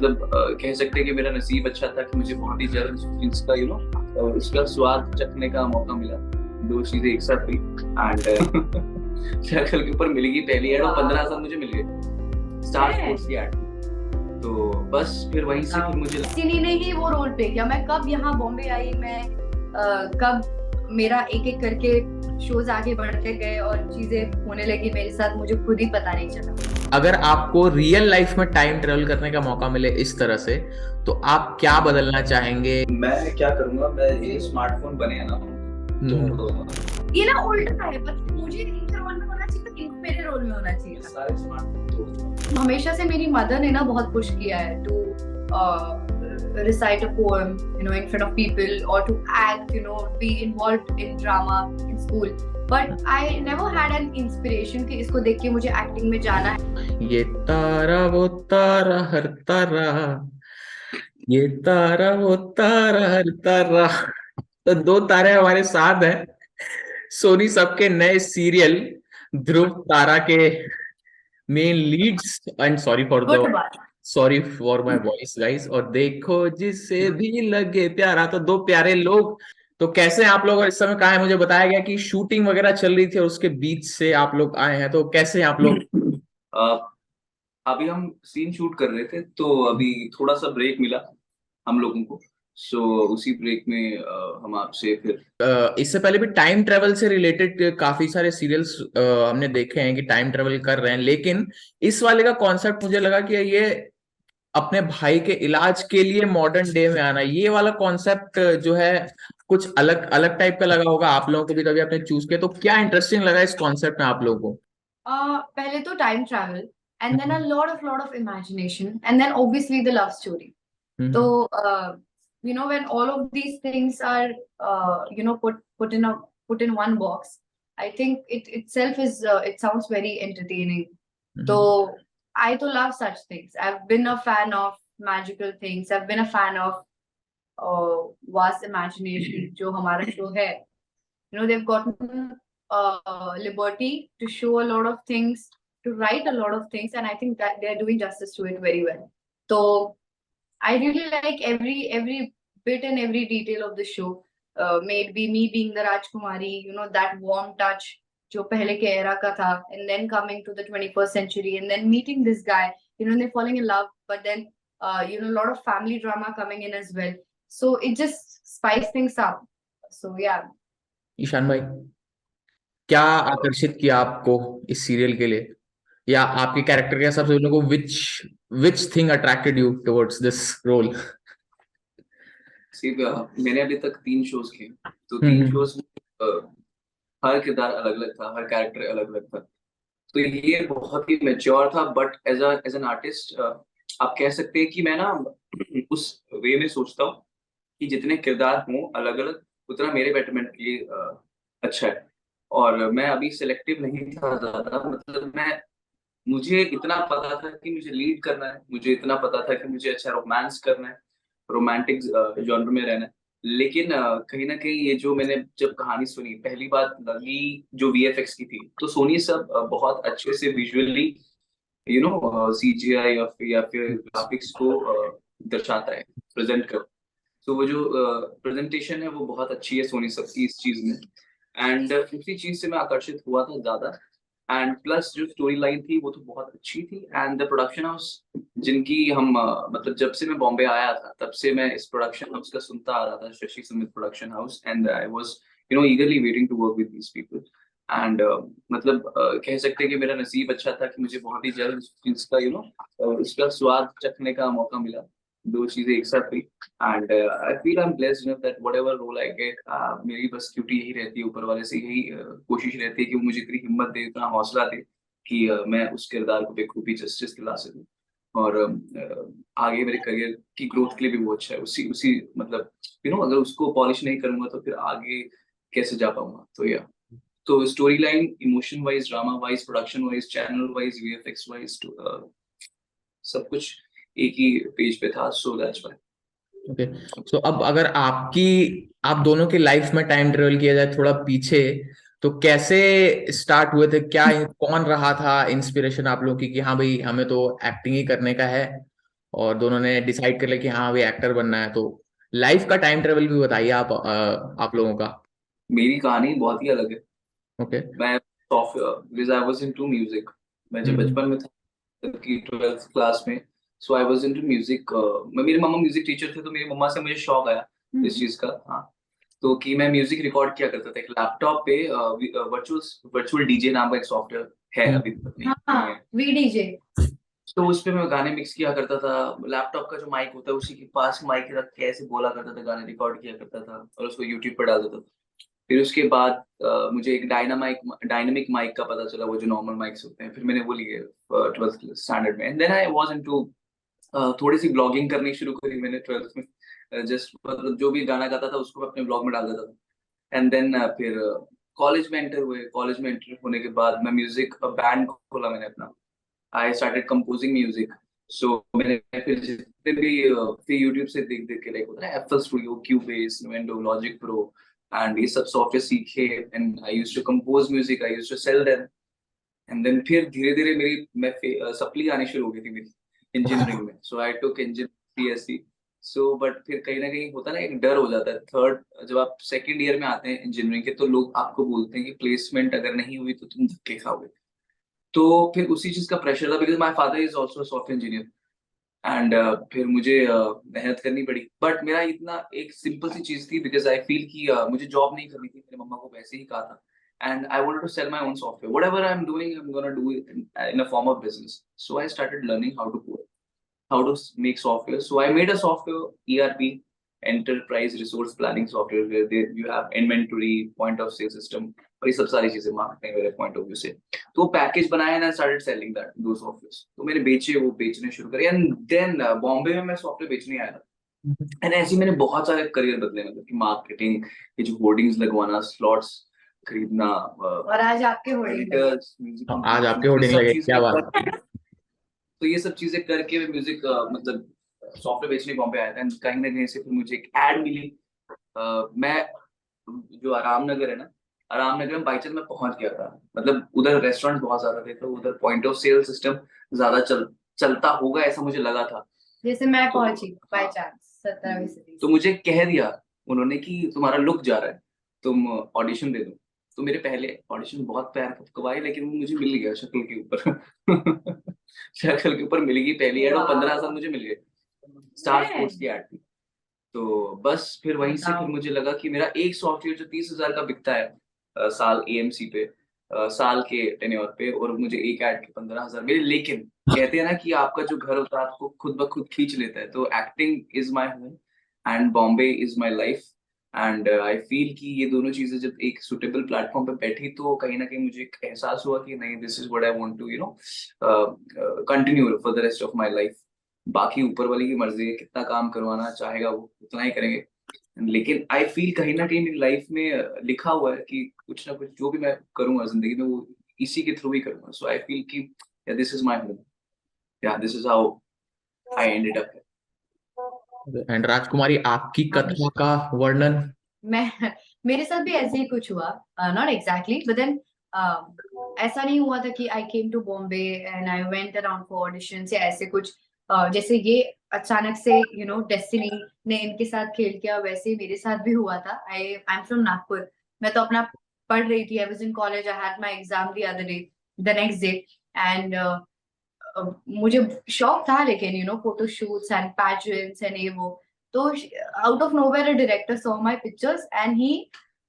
मतलब कह सकते हैं कि मेरा नसीब अच्छा था कि मुझे बहुत ही जल्द इसका इसका स्वाद चखने का मौका मिला। दो चीजें एक साथ हुई एंड शक्ल के ऊपर मिल गई पहली एड और 15 साल मुझे मिल गए स्टार स्पोर्ट्स की एड। तो बस फिर वहीं से फिर मुझे सिनी ने ही वो रोल प्ले किया। मैं कब यहाँ बॉम्बे आई, मैं कब मेरा एक एक करके शोज आगे बढ़ते गए और चीजें होने लगी मेरे साथ, मुझे खुद ही पता नहीं चला। अगर आपको रियल लाइफ में टाइम ट्रेवल करने का मौका मिले इस तरह से, तो आप क्या बदलना चाहेंगे? मैं क्या करूंगा, मैं ये स्मार्टफोन बने हैं ना तो ये ना उल्टा है, पर मुझे इनके रोल में होना चाहिए, तो इनको मेरे रोल में होना चाहिए। सारे स्मार्टफोन हमेशा से मेरी मदर ने ना बहुत पुश किया है to recite a poem, in front of people, or to act, be involved in drama in school. But I never had an inspiration कि इसको देख के मुझे एक्टिंग में जाना है। ये तारा वो तारा हर तारा, ये तारा वो तारा हर तारा। तो दो तारे हमारे साथ हैं सोनी सबके नए सीरियल ध्रुव तारा के main Leeds. And sorry for my voice guys. और देखो जिसे भी लगे प्यारा, तो दो प्यारे लोग। तो कैसे आप लोग इस समय कहाँ हैं? मुझे बताया गया कि शूटिंग वगैरह चल रही थी और उसके बीच से आप लोग आए हैं, तो कैसे आप लोग? अभी हम सीन शूट कर रहे थे तो अभी थोड़ा सा ब्रेक मिला हम लोगों को। सो उसी ब्रेक में हम आपसे फिर इससे पहले भी टाइम ट्रेवल से रिलेटेड काफी सारे सीरियल्स हमने देखे हैं कि टाइम ट्रेवल कर रहे हैं, लेकिन इस वाले का कॉन्सेप्ट मुझे लगा कि ये अपने भाई के इलाज के लिए मॉडर्न डे में आना, ये वाला कॉन्सेप्ट जो है कुछ अलग अलग टाइप का लगा होगा आप लोगों को भी, तभी आपने चूज किया। तो क्या इंटरेस्टिंग लगा इस कॉन्सेप्ट में आप लोगों को? पहले तो time travel, and then a lot of imagination, and then obviously the love story. तो when all of these things are put in one box, I think it itself is it sounds very entertaining. So I to love such things. I've been a fan of magical things. I've been a fan of vast imagination. जो हमारा show है, they've gotten liberty to show a lot of things, to write a lot of things, and I think that they're doing justice to it very well. So I really like every bit and every detail of the show. Maybe me being the Rajkumari, that warm touch जो पहले के era का था, and then coming to the 21st century, and then meeting this guy, and they're falling in love, but then a lot of family drama coming in as well. So it just spice things up. So yeah. Ishan भाई, क्या आकर्षित किया आपको इस serial के लिए, या आपके कैरेक्टर के हिसाब से उन लोगों को which thing attracted you towards this role? मैंने अभी तक 3 शोज किए, तो 3 शोज हर किरदार अलग अलग था, हर कैरेक्टर अलग अलग था। तो ये बहुत ही मैच्योर था, बट एज एन आर्टिस्ट आप कह सकते हैं कि मैं ना उस वे में सोचता हूँ कि जितने किरदार हों अलग अलग, उतना मेरे बेटरमेंट के लिए अच्छा है। और मैं अभी सिलेक्टिव नहीं था ज्यादा, मतलब मुझे इतना पता था कि मुझे लीड करना है, मुझे इतना पता था कि मुझे अच्छा रोमांस करना है, रोमांटिक जॉनर में रहना है। लेकिन कहीं ना कहीं ये जो मैंने जब कहानी सुनी, पहली बात लगी जो वीएफएक्स की थी, तो सोनी सब बहुत अच्छे से विजुअली सीजीआई या फिर ग्राफिक्स को दर्शाता है, प्रेजेंट कर। तो वो जो प्रेजेंटेशन है वो बहुत अच्छी है सोनी सब की इस चीज में। एंड उसी चीज से मैं आकर्षित हुआ था ज्यादा। एंड प्लस जो स्टोरी लाइन थी वो तो बहुत अच्छी थी। एंड द प्रोडक्शन हाउस जिनकी हम मतलब जब से मैं बॉम्बे आया था तब से मैं इस प्रोडक्शन हाउस का सुनता आ रहा था, Shashi Sumit production house, and I was eagerly waiting to work with these people. And मतलब कह सकते हैं कि मेरा नसीब अच्छा था कि मुझे बहुत ही जल्द इसका इसका स्वाद चखने का मौका मिला। दो चीजें एक साथ हुई and I feel I am blessed that whatever role I get, मेरी बस ड्यूटी यही रहती है, ऊपर वाले से यही कोशिश रहती है कि वो मुझे इतनी हिम्मत दे, इतना हौसला दे कि मैं उस किरदार को बेखूबी जस्टिस दिला सकूं। और आगे मेरे करियर की ग्रोथ के लिए भी वो अच्छा है। उसी मतलब अगर उसको पॉलिश नहीं करूंगा तो फिर आगे कैसे जा पाऊंगा। तो या तो story line, emotion wise, drama wise, production wise, channel wise, VFX wise, सब कुछ एक ही पेज पे था। So that's why. ओके, तो अब अगर आप दोनों की लाइफ में टाइम ट्रेवल किया जाए थोड़ा पीछे, तो कैसे स्टार्ट हुए थे? कौन रहा था इंस्पिरेशन आप लोगों की कि हाँ भाई हमें तो एक्टिंग ही करने का है, और दोनों ने डिसाइड कर लिया कि हाँ वे एक्टर बनना है। तो लाइफ का टाइम ट्रेवल भी बताइए आप लोगों का। मेरी कहानी बहुत ही अलग है। ओके। मैं because I was into music. मैं जब हम्म बचपन में था कि 12th क्लास में, सो आई वाज इनटू म्यूजिक। मेरे मम्मा म्यूजिक टीचर थे, तो मेरी मम्मा से मुझे शौक आया इस चीज का। हाँ, तो कि मैं म्यूजिक रिकॉर्ड किया करता था एक लैपटॉप पे। वर्चुअल वर्चुअल डीजे नाम का एक सॉफ्टवेयर है, अभी तक नहीं हाँ, है। वीडीजे। तो उस पे मैं गाने मिक्स किया करता था। लैपटॉप का जो माइक होता है उसी के पास माइक रख के ऐसे बोला करता था, गाने रिकॉर्ड किया करता था और उसको यूट्यूब पर डाल देता था। फिर उसके बाद मुझे एक डायनामिक माइक का पता चला, वो जो नॉर्मल माइक्स होते हैं। फिर मैंने वो लिए 12th स्टैंडर्ड में, and then I was into थोड़ी सी ब्लॉगिंग करनी शुरू करी मैंने 12th में। जस्ट मतलब जो भी गाना गाता था उसको मैं अपने ब्लॉग में डाल देता था। एंड देन फिर कॉलेज में एंटर हुए। कॉलेज में एंटर होने के बाद मैं म्यूजिक बैंड खोला मैंने अपना। I started composing music. So मैंने फिर जितने भी फिर यूट्यूब से देख देख के लाइक होता है FL studio, Cubase, Nuendo, Logic Pro and ये सब सॉफ्टवेयर सीखे। And I used to compose music, I used to sell them. And then फिर धीरे धीरे मेरी सप्ली आनी शुरू हो गई थी मेरी इंजीनियरिंग में। सो आई टुक इंजीनियरिंग सीएससी। सो बट फिर कहीं ना कहीं होता है ना, एक डर हो जाता है थर्ड जब आप सेकंड ईयर में आते हैं इंजीनियरिंग के, तो लोग आपको बोलते हैं कि प्लेसमेंट अगर नहीं हुई तो तुम धक्के खाओगे। तो फिर उसी चीज का प्रेशर था, because my father is also software engineer. And फिर मुझे मेहनत करनी पड़ी। बट मेरा इतना एक सिंपल सी चीज थी, बिकॉज आई फील कि मुझे जॉब नहीं करनी थी। मेरे मम्मा को वैसे ही कहा था, and I wanted to sell my own software. Whatever I am doing, I am gonna do it in a form of business. So I started learning how to code, how to make software. So I made a software, ERP, enterprise resource planning software, where you have inventory, point of sale system, और ये सब सारी चीजें marketing मेरे point of view से। तो वो package बनाया and I started selling that दो सॉफ्टवेयर। तो मैंने बेचे, वो बेचने शुरू करे। एंड देन बॉम्बे में मैं सॉफ्टवेयर बेचने आया था। एंड ऐसे ही मैंने बहुत सारे करियर बदले, मतलब कि मार्केटिंग, ये जो होर्डिंग्स लगवाना, स्लॉट्स खरीदना, और आज आपके होर्डिंग लगे। एडिटर्स, म्यूजिक आज कंपोजिशन, आपके ये होर्डिंग सब लगे, क्या बात है। चीजें। तो ये सब चीजें करके मैं म्यूजिक मतलब सॉफ्टवेयर बेचने बॉम्बे आया था। एंड कहीं ना कहीं से फिर मुझे एक एड मिली। मैं जो आराम नगर है ना, आराम नगर में बाई चांस मैं पहुंच गया था। मतलब उधर रेस्टोरेंट बहुत ज्यादा थे, तो उधर पॉइंट ऑफ सेल सिस्टम ज्यादा चलता होगा ऐसा मुझे लगा था। जैसे मैं तो पहुंची बाय हाँ, चांस 17वीं सदी तो से। मुझे कह दिया उन्होंने कि तुम्हारा लुक जा रहा है, तुम ऑडिशन दे दो। तो मेरे पहले ऑडिशन बहुत पैर कपकपाए, लेकिन वो मुझे मिल गया शक्ल के ऊपर। शक्ल के ऊपर मिल गई पहली एड, और 15,000 मुझे मिल गए। स्टार स्पोर्ट्स की एड थी। तो बस फिर वहीं से फिर बताओ। मुझे लगा कि मेरा एक सॉफ्टवेयर जो 30,000 का बिकता है साल एएमसी पे, साल के टेन्योर पे, और मुझे एक ऐड के 15,000 मिले। लेकिन कहते हैं ना कि आपका जो घर होता है आपको खुद ब खुद खींच लेता है। तो acting is my home and Bombay is my life. And I feel कि ये दोनों चीजें जब एक सुटेबल प्लेटफॉर्म पे बैठी, तो कहीं ना कहीं मुझे एक एहसास हुआ कि नहीं, this is what I want to continue for the rest of my life. बाकी ऊपर वाले की मर्जी है, कितना काम करवाना चाहेगा वो उतना ही करेंगे। लेकिन आई फील कहीं ना कहीं मेरी लाइफ में लिखा हुआ है कि कुछ ना कुछ जो भी मैं करूंगा जिंदगी में, वो इसी के थ्रू ही करूंगा। सो आई फील कि दिस इज माय होम, या this is how I ended up. And राजकुमारी, आपकी कथा का वर्णन। मैं मेरे साथ भी ऐसे ही कुछ हुआ, नॉट एग्जैक्टली बट देन ऐसा नहीं हुआ था कि I came to Bombay and I went around for auditions या ऐसे कुछ। जैसे ये अचानक से डेस्टिनी ने इनके साथ खेल किया, वैसे ही मेरे साथ भी हुआ था। I am from Nagpur. मैं तो अपना पढ़ रही थी, I was in college, I had my exam the other day, the next day. And मुझे शौक था, लेकिन photo shoots and pageants and ये वो। तो out of nowhere a director saw my pictures and he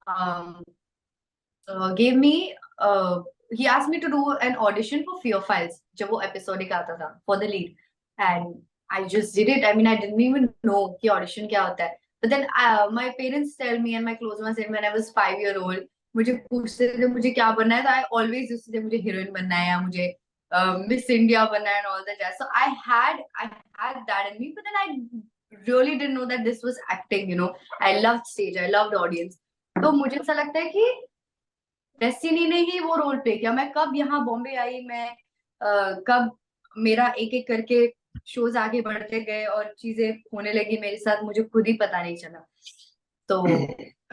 um, gave me he asked me to do an audition for Fear Files, जब वो episodic आता था, for the lead. And I just did it. I mean, I didn't even know कि audition क्या होता है. But then my parents tell me and my close ones said when I was 5-year-old, मुझे पूछते थे मुझे क्या बनना है, तो I always used to say मुझे हीरोइन बनना है या मुझे Miss India बनना है and all that jazz. So I had that in me, but then I really didn't know that this was acting. I loved stage, I loved audience. तो मुझे ऐसा लगता है कि डेस्टिनी ने ही वो रोल प्ले किया। मैं कब यहाँ बॉम्बे आई, मैं कब मेरा एक एक करके शोज आगे बढ़ते गए और चीजें होने लगी मेरे साथ, मुझे खुद ही पता नहीं चला। तो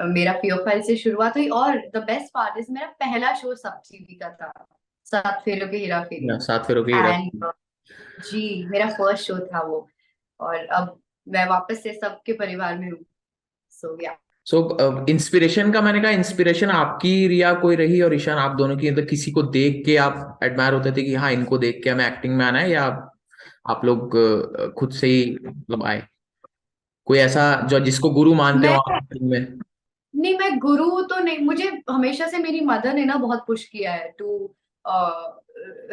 मेरा फियर फाइल से शुरुआत हुई, और द बेस्ट पार्ट इज मेरा पहला शो सब टीवी का था, 7 फेरों के हेरा फेरी। सात फेरों की एंड जी, मेरा फर्स्ट शो था वो। और अब मैं वापस से सबके परिवार में हूँ. सो या. सो इंस्पिरेशन का मैंने कहा, इंस्पिरेशन आपकी रिया कोई रही और ईशान आप दोनों की, मतलब किसी को देख के आप एडमायर होते थे कि हाँ इनको देख के हमें एक्टिंग में आना है, या आप लोग खुद से ही मतलब आए? कोई ऐसा जो जिसको गुरु मानते हो मैं आप एक्टिंग में? नहीं, मैं गुरु तो नहीं. मुझे हमेशा से मेरी मदर ने ना बहुत पुश किया है to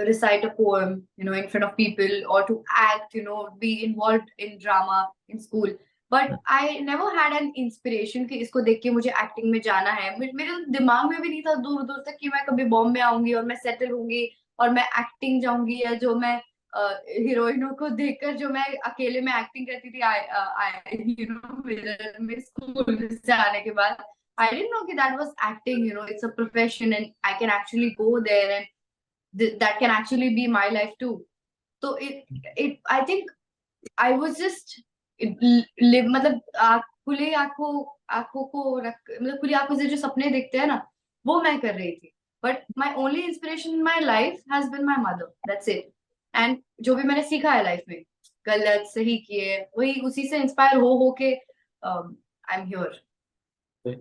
recite a poem, in front of people, or to act, be involved in drama in school. But I never had an inspiration कि इसको देख के मुझे एक्टिंग में जाना है. मेरे दिमाग में भी नहीं था दूर दूर तक कि मैं कभी बॉम्बे आऊंगी और मैं सेटल होंगी और मैं एक्टिंग जाऊंगी, या जो मैं हीरोइनों को देखकर जो मैं अकेले में एक्टिंग करती थी मिरर में स्कूल से आने के बाद. I didn't know that was acting. It's a profession and I can actually go there, and that can actually be my life too. So I think I was just live, मतलब खुली आंखों को रख, मतलब खुली आंखों से जो सपने देखते हैं ना, वो मैं कर रही थी. But my only inspiration in my life has been my mother. That's it. And जो भी मैंने सीखा है लाइफ में, गलत सही किए, वही उसी से इंस्पायर हो के आई एम हियर.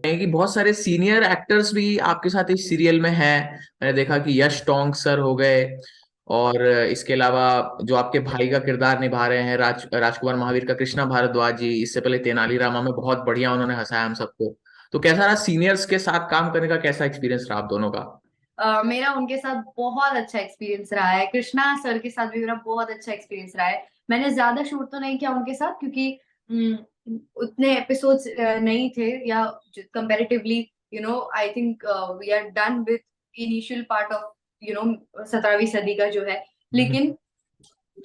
है कि बहुत सारे सीनियर एक्टर्स भी आपके साथ इस सीरियल में हैं. मैंने देखा कि यश टोंग सर हो गए, और इसके अलावा जो आपके भाई का किरदार निभा रहे हैं राजकुमार महावीर का कृष्णा भारद्वाज जी, इससे पहले तेनाली रामा में बहुत बढ़िया उन्होंने हंसाया हम सबको. तो कैसा रहा सीनियर्स के साथ काम करने का, कैसा एक्सपीरियंस रहा आप दोनों का? मेरा उनके साथ बहुत अच्छा एक्सपीरियंस रहा है. कृष्णा सर के साथ भी मेरा बहुत अच्छा एक्सपीरियंस रहा है. मैंने ज्यादा शूट तो नहीं किया उनके साथ क्योंकि उतने एपिसोड्स नहीं थे, या comparatively I think we are done with initial part of 17वीं सदी का जो है. लेकिन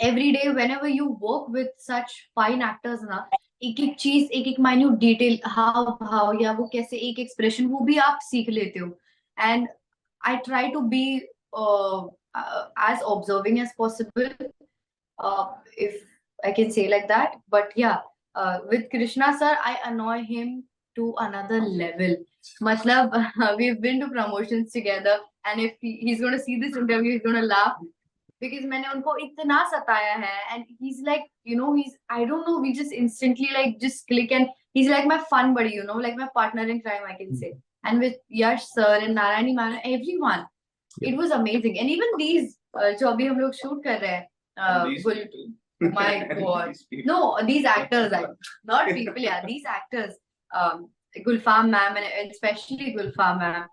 every day whenever you work with such fine actors ना, एक एक चीज, एक एक माइन्यूट डिटेल, हाव भाव, या वो कैसे एक एक्सप्रेशन, वो भी आप सीख लेते हो. And I try to be as observing as possible, if I can say like that. But yeah, with Krishna sir, I annoy him to another level. Matlab, we've been to promotions together, and if he's going to see this interview, he's going to laugh because मैंने उनको इतना सताया है. And he's like, I don't know, we just instantly like just click, and he's like my fun buddy, like my partner in crime, I can say. And with Yash sir and Narayani ma'am, everyone, it was amazing. And even these जो अभी हम लोग shoot कर रहे हैं, my god, no, these actors, not people, yeah, these actors, Gulfam ma'am, and especially Gulfam ma'am,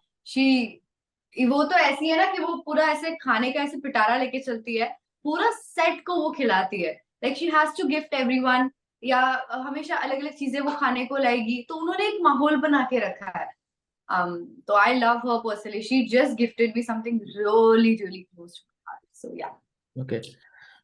वो तो ऐसी है ना कि वो पूरा ऐसे खाने का ऐसे पिटारा लेके चलती है, पूरा सेट को वो खिलाती है. Like she has to gift everyone, या हमेशा अलग अलग चीजें वो खाने को लाएगी. तो उन्होंने एक माहौल बना के रखा है. So I love her personally. She just gifted me something really, really close to my heart. So yeah. Okay.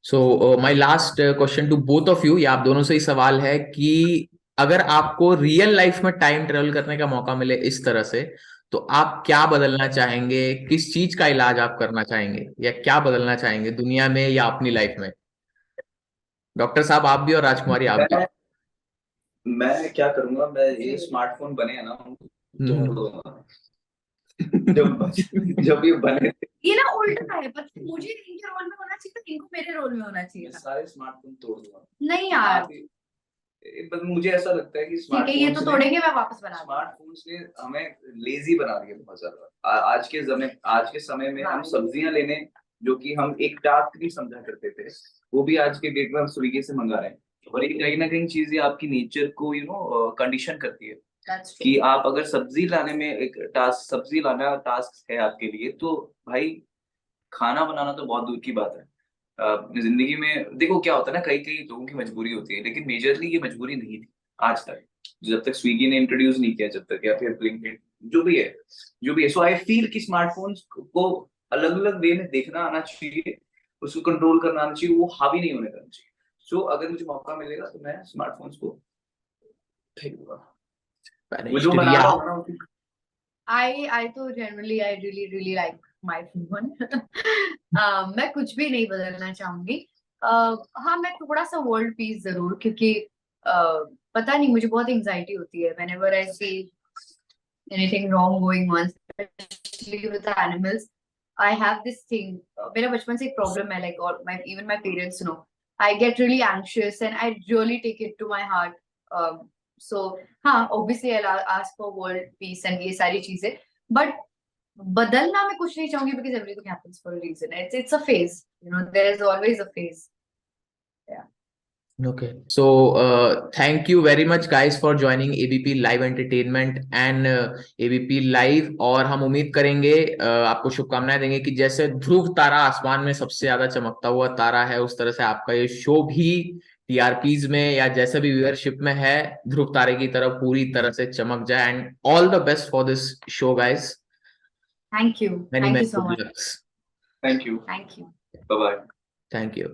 So my last question to both of you, ये आप दोनों से ही सवाल है कि अगर आपको रियल लाइफ में टाइम ट्रेवल करने का मौका मिले इस तरह से, तो आप क्या बदलना चाहेंगे? किस चीज का इलाज आप करना चाहेंगे, या क्या बदलना चाहेंगे दुनिया में या अपनी लाइफ में? डॉक्टर साहब आप भी और राजकुमारी आप भी. मैं क्या करूंगा, मैं ये स्मार्टफोन बने हैं ना, तोड़ दूंगा. जब ये बने, ये ना उल्टा है, पर मुझे इनके रोल में होना चाहिए था, इनको मेरे रोल में होना चाहिए था. सारे स्मार्टफोन तोड़ दूंगा. नहीं यार, बस मुझे ऐसा लगता है कि ठीक है, ये तो तोड़ेंगे, मैं वापस बना दूंगा. स्मार्टफोन्स ने हमें लेजी बना दिया बहुत ज्यादा. आज के समय में हम सब्जियां लेने, जो कि हम एक टास्क भी समझा करते थे, वो भी आज के डेट में हम स्विगी से मंगा रहे हैं. और ये कहीं ना कहीं चीजें आपकी नेचर को कंडीशन करती है कि आप अगर सब्जी लाने में सब्जी लाना टास्क है आपके लिए, तो भाई खाना बनाना तो बहुत दूर की बात है. जिंदगी में देखो क्या होता है ना, कई कई लोगों की मजबूरी होती है, लेकिन मेजरली ये मजबूरी नहीं थी आज तक, जब तक स्विगी ने इंट्रोड्यूस नहीं किया, जब तक, या फिर ब्लिंकिट, जो भी है. सो आई फील कि स्मार्टफोन्स को अलग अलग वे में देखना आना चाहिए, उसको कंट्रोल करना आना चाहिए, वो हावी नहीं होने देना चाहिए. सो अगर मुझे मौका मिलेगा तो मैं स्मार्टफोन्स को फेंक दूंगा. I तो generally I really like my phone. मैं कुछ भी नहीं बदलना चाहूंगी. हाँ, मैं थोड़ा सा वर्ल्ड पीस जरूर, क्योंकि पता नहीं, मुझे बहुत एंजाइटी होती है whenever I see anything wrong going on, especially with the animals. I have this thing. मेरा बचपन से एक प्रॉब्लम है, like all even my parents know. I get really anxious and I really take it to my heart. So, obviously I'll ask for world peace and ये सारी चीजें, but बदलना मैं कुछ नहीं चाहूंगी because everything happens for a reason. It's a phase, there is always a phase. Yeah. Okay. So, thank you very much guys for joining ABP Live Entertainment and ABP Live. और हम उम्मीद करेंगे, आपको शुभकामनाएं देंगे कि जैसे ध्रुव तारा आसमान में सबसे ज्यादा चमकता हुआ तारा है, उस तरह से आपका ये शो भी टीआरपीज में या जैसे भी व्यूअरशिप में है, ध्रुव तारे की तरफ पूरी तरह से चमक जाए. And all the best for this show guys. Thank you. Many, Thank many you so good much. lucks. Thank you. Thank you. Bye bye. Thank you.